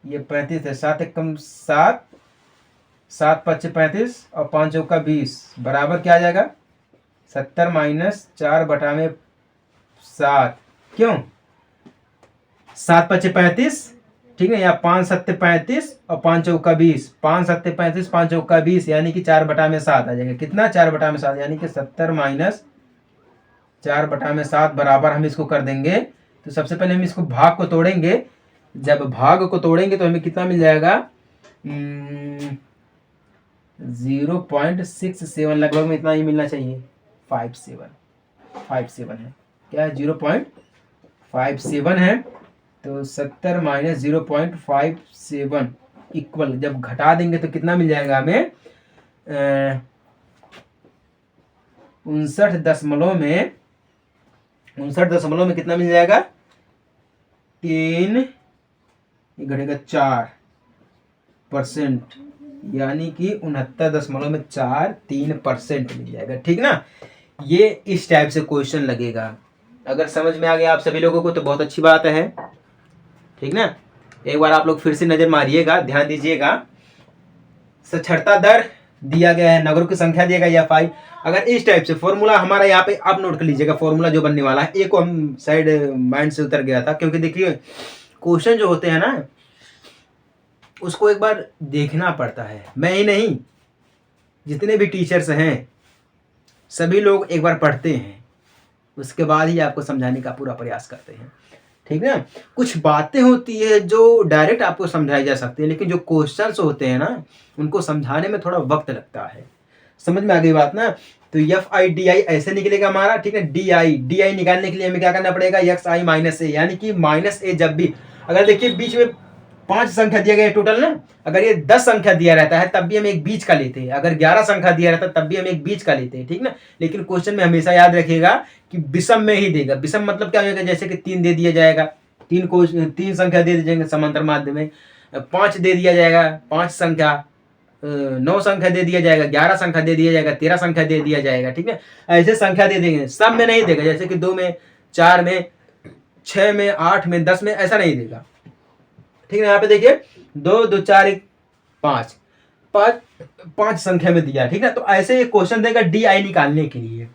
ये 35 है, 7 एकम 7, 7 5 35 और 5 चौका 20 बराबर क्या आ जाएगा, 70 - 4 बटा में 7। क्यों, 7 5 35। ठीक है, या 5 सत्ते 35 और 5 चौका 20, 5 सत्ते 35, 5 चौका 20 यानी कि 4/7 आ जाएगा। कितना? 4/7 यानी कि 70 माइनस 4/7 बराबर हम इसको कर देंगे। तो सबसे पहले हम इसको भाग को तोड़ेंगे। जब भाग को तोड़ेंगे तो हमें कितना मिल जाएगा? 0.67 लगभग में इतना ही मिलना चाहिए। 57 है, क्या है? 0.57 है। तो 70 माइनस 0.57 इक्वल जब घटा देंगे तो कितना मिल जाएगा हमें? 59 दशमलव में कितना मिल जाएगा? 3 घटेगा 4%, यानी कि 69.43% मिल जाएगा। ठीक ना? ये इस टाइप से क्वेश्चन लगेगा। अगर समझ में आ गया आप सभी लोगों को तो बहुत अच्छी बात है। ठीक ना? एक बार आप लोग फिर से नजर मारिएगा, ध्यान दीजिएगा। साक्षरता दर दिया गया है, नगरों की संख्या दिया गया Fi। अगर इस टाइप से फॉर्मूला हमारा यहाँ पे आप नोट कर लीजिएगा, फॉर्मूला जो बनने वाला है। एक को हम साइड माइंड से उतर गया था, क्योंकि देखिए क्वेश्चन जो होते हैं ना उसको एक बार देखना पड़ता है। मैं ही नहीं, जितने भी टीचर्स हैं सभी लोग एक बार पढ़ते हैं, उसके बाद ही आपको समझाने का पूरा प्रयास करते हैं। ठीक ना? कुछ बातें होती है जो डायरेक्ट आपको समझाई जा सकती है, लेकिन जो क्वेश्चंस होते हैं ना उनको समझाने में थोड़ा वक्त लगता है। समझ में आ गई बात ना? तो FI DI ऐसे निकलेगा हमारा। ठीक है, DI निकालने के लिए हमें क्या करना पड़ेगा? XI माइनस ए, यानी कि माइनस ए जब भी, अगर देखिए बीच में 5 संख्या दिया गया है टोटल ना, अगर ये 10 संख्या दिया रहता है तब भी हम एक बीच का लेते हैं, अगर 11 संख्या दिया रहता है तब भी हम एक बीच का लेते हैं। ठीक ना? लेकिन क्वेश्चन में हमेशा याद रखिएगा कि विषम में ही देगा। विषम मतलब क्या होगा? जैसे कि 3 दे दिया जाएगा, 3 संख्या दे दीजिएंगे समांतर माध्य में, 5 दे दिया जाएगा, 5 संख्या, 9 संख्या दे दिया जाएगा, 11 संख्या दे दिया जाएगा, 13 संख्या दे दिया जाएगा। ठीक है, ऐसे संख्या दे देंगे, सब में नहीं देगा। जैसे कि 2 में, 4 में, 6 में, 8 में, 10 में, ऐसा नहीं देगा। ठीक है, यहाँ पे देखिए 2 2 4 1 5 5 संख्या में दिया। ठीक है, तो ऐसे एक क्वेश्चन देगा DI निकालने के लिए।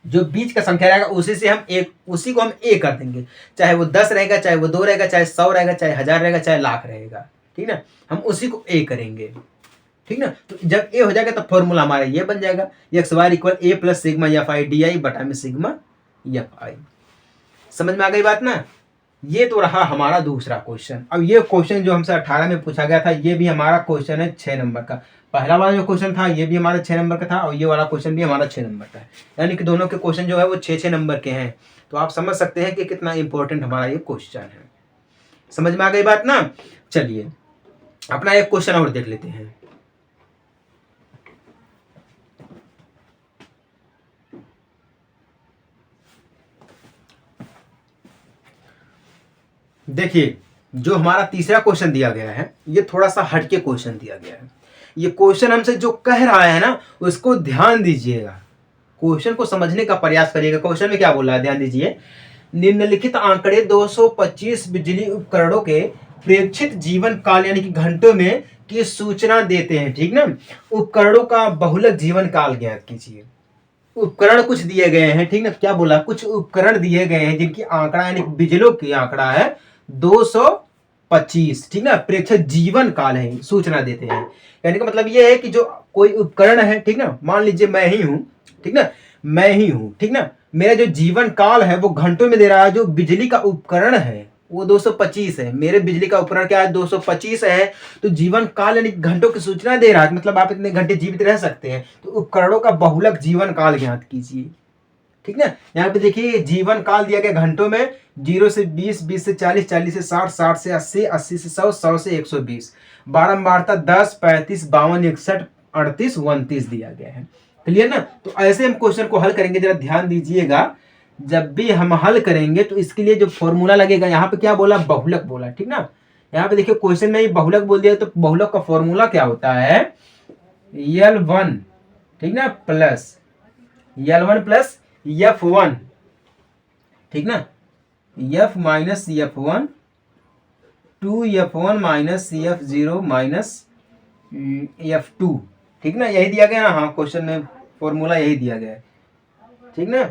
जो बीच का संख्या रहेगा उसी को हम ए कर देंगे, चाहे वो 10 रहेगा, चाहे वो 2 रहेगा, चाहे 100 रहेगा, चाहे 1000 रहेगा, चाहे लाख रहेगा। ठीक ना? हम उसी को ए करेंगे। ठीक ना? तो जब ए हो जाएगा तब फॉर्मूला हमारा ये बन जाएगा, XY equal A plus sigma FI DI बटा में सिग्मा FI। समझ में आ गई बात ना? ये तो रहा हमारा दूसरा क्वेश्चन। अब ये क्वेश्चन जो हमसे 18 में पूछा गया था, ये भी हमारा क्वेश्चन है 6 नंबर का। पहला वाला जो क्वेश्चन था ये भी हमारा 6 नंबर का था, और ये वाला क्वेश्चन भी हमारा 6 नंबर का है। यानी कि दोनों के क्वेश्चन जो है वो 6 नंबर के हैं। तो आप समझ सकते हैं कि कितना इंपॉर्टेंट हमारा ये क्वेश्चन है। समझ में आ गई बात ना? चलिए अपना एक क्वेश्चन और देख लेते हैं। देखिए जो हमारा तीसरा क्वेश्चन दिया गया है ये थोड़ा सा हटके क्वेश्चन दिया गया है। ये क्वेश्चन हमसे जो कह रहा है ना उसको ध्यान दीजिएगा, क्वेश्चन को समझने का प्रयास करिएगा। क्वेश्चन में क्या बोल रहा है, ध्यान दीजिए। निम्नलिखित आंकड़े 225 बिजली उपकरणों के प्रेक्षित जीवन काल यानी कि घंटों में की सूचना देते हैं। ठीक ना? उपकरणों का बहुलक जीवन काल ज्ञात कीजिए। उपकरण कुछ दिए गए हैं। ठीक ना? क्या बोला? कुछ उपकरण दिए गए हैं जिनकी आंकड़ा यानी बिजलियों की आंकड़ा है 225। ठीक ना? प्रेक्षित जीवन काल है, सूचना देते हैं। यानी कि मतलब ये है कि जो कोई उपकरण है, ठीक ना, मान लीजिए मैं ही हूं, ठीक ना, मैं ही हूं, ठीक ना, मेरा जो जीवन काल है वो घंटों में दे रहा है। जो बिजली का उपकरण है वो 225 है, मेरे बिजली का उपकरण क्या है 225 है। तो जीवन काल यानी घंटों की सूचना दे रहा है, मतलब आप इतने घंटे जीवित रह सकते हैं। तो उपकरणों का बहुलक जीवन काल ज्ञात कीजिए। ठीक ना? यहाँ पे देखिए जीवन काल दिया गया घंटों में, 0 से 20, 20 से 40, 40 से 60, 60 से 80, 80 से 100, 100 से 120, बारंबारता 10, 35, 52, 61, 38, 29 दिया गया है। क्लियर ना? तो ऐसे हम क्वेश्चन को हल करेंगे। जरा ध्यान दीजिएगा, जब भी हम हल करेंगे तो इसके लिए जो फॉर्मूला लगेगा, यहाँ पे क्या बोला, बहुलक बोला। ठीक ना? यहाँ पे देखिए क्वेश्चन में ही बहुलक बोल दिया, तो बहुलक का फॉर्मूला क्या होता है, L1, ठीक ना, प्लस L1 प्लस F1, ठीक ना, F minus F1, 2F1 minus F0 minus F2। ठीक ना? यही दिया गया ना? हाँ, क्वेश्चन में फॉर्मूला यही दिया गया है। ठीक ना?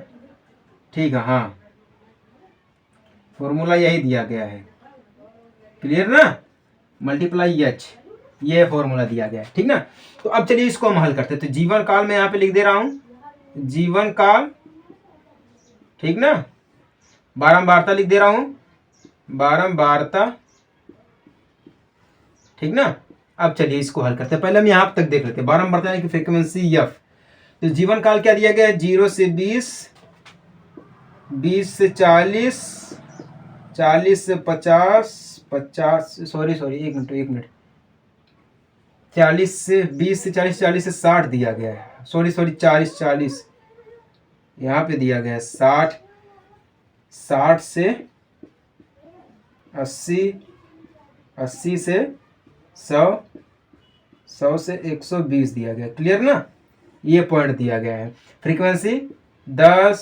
ठीक है, हाँ, फॉर्मूला यही दिया गया है। क्लियर ना, मल्टीप्लाई एच, ये फॉर्मूला दिया गया है, ठीक ना। तो अब चलिए इसको हम हल करते हैं। तो जीवन काल में यहाँ पे लिख दे रहा हूँ, जीवन काल, ठीक ना, बारंबारता लिख दे रहा हूँ, बारंबारता, ठीक ना। अब चलिए इसको हल करते हैं। पहले हम यहाँ तक देख लेते हैं, बारंबारता यानी कि फ्रीक्वेंसी एफ। तो जीवन काल क्या दिया गया है, 0 से 20, 20 से 40, 40 से 50, 50 सॉरी एक मिनट 40 से 20 से 40, 40 से 60 दिया गया है, सॉरी 40 यहाँ पे दिया गया है 60, 60 से 80, 80 से 100, 100 से 120 दिया गया, क्लियर ना। ये पॉइंट दिया गया है। फ्रीक्वेंसी 10,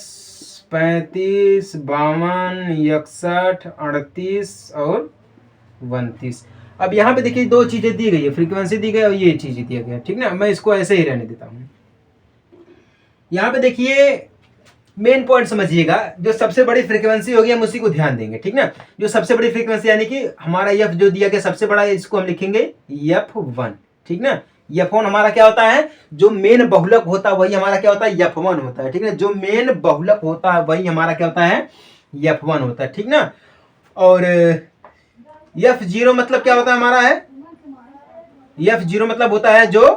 35, 52, 61, 38 और 32। अब यहाँ पे देखिए दो चीजें दी गई है, फ्रीक्वेंसी दी गई और ये चीज दिया गया, ठीक ना। मैं इसको ऐसे ही रहने देता हूँ। यहाँ पे देखिए मेन पॉइंट समझिएगा, जो सबसे बड़ी फ्रीक्वेंसी होगी हम उसी को ध्यान देंगे, ठीक ना। जो सबसे बड़ी फ्रीक्वेंसी यानी कि हमारा एफ जो दिया गया सबसे बड़ा है, इसको हम लिखेंगे F1, ठीक ना। F1 हमारा क्या होता है, जो मेन बहुलक होता है वही हमारा क्या होता है, F1 होता है, ठीक ना। जो मेन बहुलक होता है वही हमारा क्या होता है, F1 होता है, ठीक ना। और F0 मतलब क्या होता है हमारा है, F0 मतलब होता है जो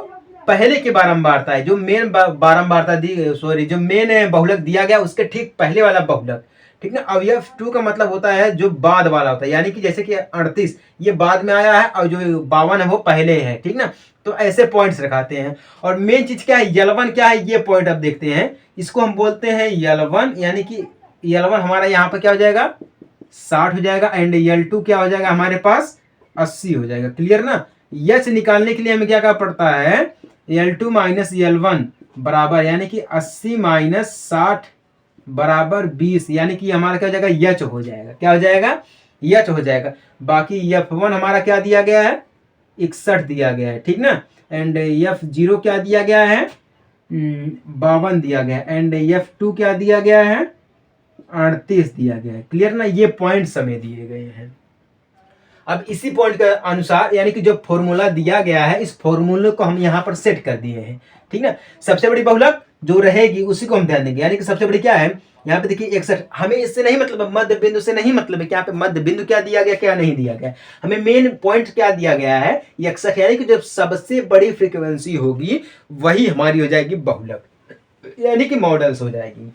पहले की बारंबारता है, जो मेन बारंबारता दी, सॉरी जो मेन बहुलक दिया गया उसके ठीक पहले वाला बहुलक, ठीक ना। अब F2 का मतलब होता है जो बाद वाला होता है, यानी कि जैसे कि 38 ये बाद में आया है और जो 52 है वो पहले है, ठीक ना। तो ऐसे पॉइंट्स रखाते हैं। और मेन चीज क्या है, L1 क्या है, ये पॉइंट अब देखते हैं। इसको हम बोलते हैं L1, यानी कि L1 हमारा यहाँ पर क्या हो जाएगा, 60 हो जाएगा, एंड L2 क्या हो जाएगा हमारे पास, 80 हो जाएगा, क्लियर ना। एच निकालने के लिए हमें क्या करना पड़ता है, L2 माइनस L1 बराबर, यानी कि 80 माइनस 60 बराबर 20, यानी कि हमारा क्या हो जाएगा, एच हो जाएगा, क्या हो जाएगा, एच हो जाएगा। बाकी F1 हमारा क्या दिया गया है, 61 दिया गया है, ठीक ना। एंड F0 क्या दिया गया है, 52 दिया गया है, एंड F2 क्या दिया गया है, 38 दिया गया है, क्लियर ना। ये पॉइंट समय दिए गए हैं। अब इसी पॉइंट के अनुसार यानी कि जो फॉर्मूला दिया गया है, इस फॉर्मूले को हम यहाँ पर सेट कर दिए हैं, ठीक ना। सबसे बड़ी बहुलक जो रहेगी उसी को हम ध्यान देंगे, यानी कि सबसे बड़ी क्या है, यहाँ पे देखिए 61। हमें इससे नहीं मतलब, मध्य बिंदु से नहीं मतलब है कि यहाँ पे मध्य बिंदु क्या दिया गया क्या नहीं दिया गया, हमें मेन पॉइंट क्या दिया गया है, 61, यानी कि जब सबसे बड़ी फ्रीक्वेंसी होगी वही हमारी हो जाएगी बहुलक, यानी कि मॉडल्स हो जाएगी,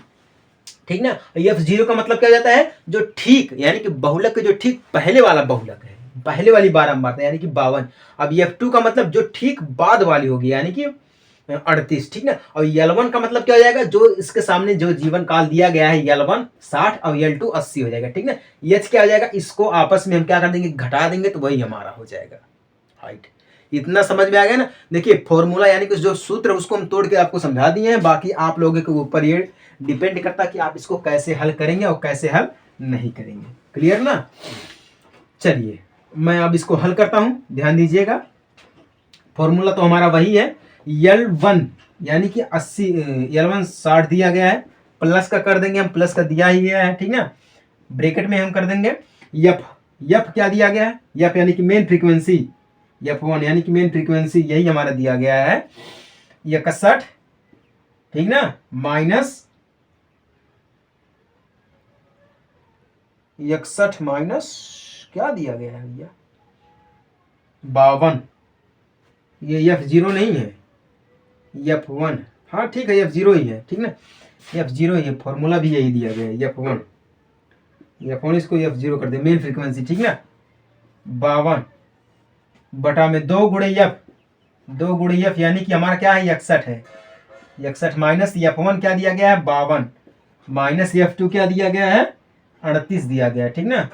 ठीक ना। F0 का मतलब क्या जाता है, जो ठीक यानी कि बहुलक के जो ठीक पहले वाला बहुलक है, पहले वाली बारंबारता यानी कि 52। अब F2 का मतलब जो ठीक बाद वाली होगी, यानी कि 38, ठीक ना। और L1 का मतलब क्या हो जाएगा, जो इसके सामने जो जीवन काल दिया गया है, L1 60 और L2 80 हो जाएगा, ठीक ना। H क्या हो जाएगा, इसको आपस में हम क्या कर देंगे, घटा देंगे, तो वही हमारा हो जाएगा हाइट। इतना समझ में आ गया ना। देखिए फॉर्मूला यानी कि जो सूत्र उसको हम तोड़ के आपको समझा दिए हैं, बाकी आप लोगों के ऊपर ये डिपेंड करता है कि आप इसको कैसे हल करेंगे और कैसे हल नहीं करेंगे, क्लियर ना। चलिए मैं अब इसको हल करता हूं, ध्यान दीजिएगा। फॉर्मूला तो हमारा वही है, L1 यानी कि 80, L1 60 दिया गया है, प्लस का कर देंगे हम, प्लस का दिया ही है, ठीक ना। ब्रैकेट में हम कर देंगे F क्या दिया गया है, F यानी कि मेन फ्रीक्वेंसी, F1 यानी कि मेन फ्रीक्वेंसी यही हमारा दिया गया है 61, ठीक ना, माइनस 61 माइनस क्या दिया गया है भैया, 52। ये F0 नहीं है, F1, हाँ ठीक है F0 ही है, ठीक ना, F0 ही है, फॉर्मूला भी यही दिया गया है F1, इसको F0 कर दे, मेन फ्रीक्वेंसी, ठीक ना। 52 बटा में 2 गुणे F यानी कि हमारा क्या है, 61 है, 61 माइनस F1 क्या दिया गया है, 52, माइनस F2 क्या दिया गया है, 38 दिया गया है, ठीक ना।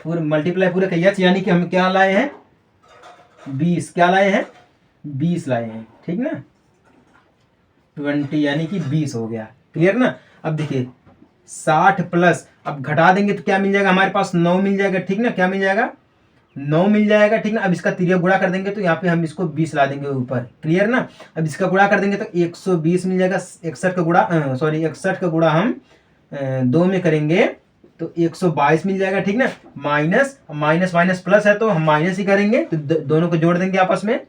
पूरे मल्टीप्लाई पूरे का H यानी कि हम क्या लाए हैं, 20, क्या लाए हैं, 20 लाए हैं, ठीक ना। 20 यानी कि 20 हो गया, क्लियर ना। अब देखिए 60 प्लस, अब घटा देंगे तो क्या मिल जाएगा हमारे पास, 9 मिल जाएगा, ठीक ना। क्या मिल जाएगा, 9 मिल जाएगा, ठीक ना। अब इसका तिरिया गुणा कर देंगे तो यहाँ पे हम इसको 20 ला देंगे ऊपर, क्लियर ना। अब इसका गुणा कर देंगे तो 120 मिल जाएगा। 61 का गुणा, सॉरी 61 का गुणा हम 2 में करेंगे तो 122 मिल जाएगा, ठीक ना। माइनस माइनस माइनस प्लस है तो हम माइनस ही करेंगे, तो दोनों को जोड़ देंगे आपस में।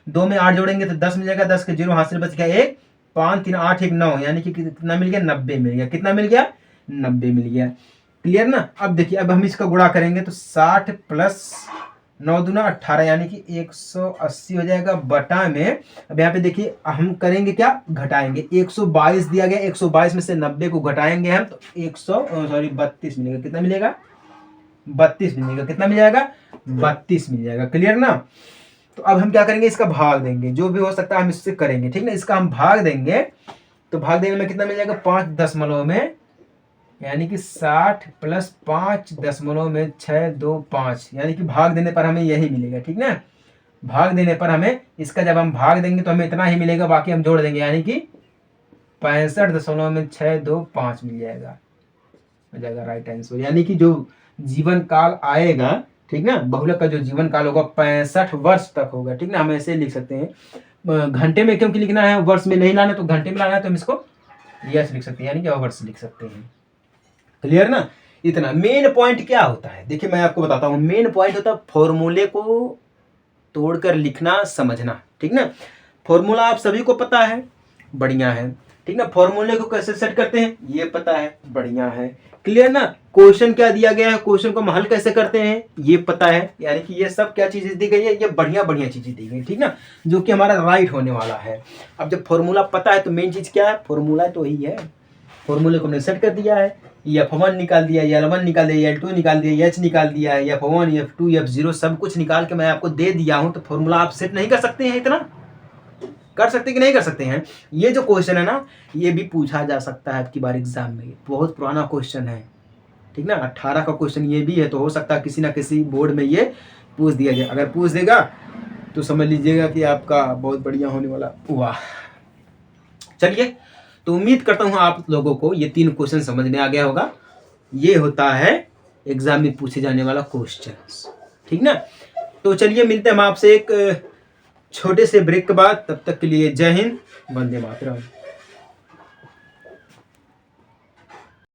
2 में 8 जोड़ेंगे तो 10 मिल जाएगा, 10 के 0 हाथ से बच गया 1, 5 3 8 1 9, यानी कि कितना मिल गया, 90 मिल गया। कितना मिल गया, 90 मिल गया। क्लियर ना। अब देखिए, अब हम इसका गुणा करेंगे तो 60 प्लस 9 दूना 18, यानी कि 180 हो जाएगा बटा में। अब यहाँ पे देखिए हम करेंगे क्या, घटाएंगे। 122 दिया गया, 122 में से 90 को घटाएंगे हम तो 32 मिलेगा। कितना मिलेगा, 32 मिलेगा। कितना मिल जाएगा, 32 मिल जाएगा। क्लियर ना। तो अब हम क्या करेंगे, इसका भाग देंगे, जो भी हो सकता है हम इससे करेंगे, ठीक ना। इसका हम भाग देंगे तो भाग देने में कितना मिल जाएगा, 5 दशमलव में, यानी कि 60 प्लस 5 दशमलव में 6 2 5, यानी कि भाग देने पर हमें यही मिलेगा, ठीक ना। भाग देने पर हमें इसका जब हम भाग देंगे तो हमें इतना ही मिलेगा, बाकी हम जोड़ देंगे, यानी कि 65 दशमलव में 6 2 5 मिल जाएगा, हो जाएगा राइट आंसर। यानी कि जो जीवन काल आएगा, ठीक ना, बहुलक का जो जीवन काल होगा 65 वर्ष तक होगा, ठीक ना। हम ऐसे लिख सकते हैं। घंटे में क्योंकि लिखना है, वर्ष में नहीं लाना, तो घंटे में लाना है तो हम इसको यस लिख सकते हैं, यानी कि वर्ष लिख सकते हैं। क्लियर ना। इतना मेन पॉइंट क्या होता है, देखिए मैं आपको बताता हूँ। मेन पॉइंट होता है फॉर्मूले को तोड़कर लिखना, समझना, ठीक ना। फॉर्मूला आप सभी को पता है, बढ़िया है, ठीक ना। फॉर्मूले को कैसे सेट करते हैं ये पता है, बढ़िया है। क्लियर ना। क्वेश्चन क्या दिया गया है, क्वेश्चन को हम हल कैसे करते हैं ये पता है, यानी कि ये सब क्या चीजें दी गई है, ये बढ़िया बढ़िया चीजें दी गई, ठीक ना, जो कि हमारा राइट होने वाला है। अब जब फॉर्मूला पता है तो मेन चीज क्या है, फॉर्मूला तो यही है। फॉर्मूले को हमने सेट कर दिया है, F1 निकाल दिया, L1 निकाल दिया, L2 निकाल दिया, H निकाल दिया है, F1 F2 F0 सब कुछ निकाल के मैं आपको दे दिया हूं। तो फॉर्मूला आप सेट नहीं कर सकते हैं, इतना कर सकते कि नहीं कर सकते हैं। ये जो क्वेश्चन है ना, ये भी पूछा जा सकता है आपकी बार एग्जाम में, बहुत पुराना क्वेश्चन है, ठीक ना। 18 का क्वेश्चन ये भी है, तो हो सकता है किसी ना किसी बोर्ड में ये पूछ दिया जाए। अगर पूछ देगा तो समझ लीजिएगा कि आपका बहुत बढ़िया होने वाला हुआ। चलिए, तो उम्मीद करता हूँ आप लोगों को ये 3 क्वेश्चन समझ में आ गया होगा। ये होता है एग्जाम में पूछे जाने वाला क्वेश्चन, ठीक ना। तो चलिए मिलते हैं हम आपसे एक छोटे से ब्रेक के बाद, तब तक के लिए जय हिंद, वंदे मातरम।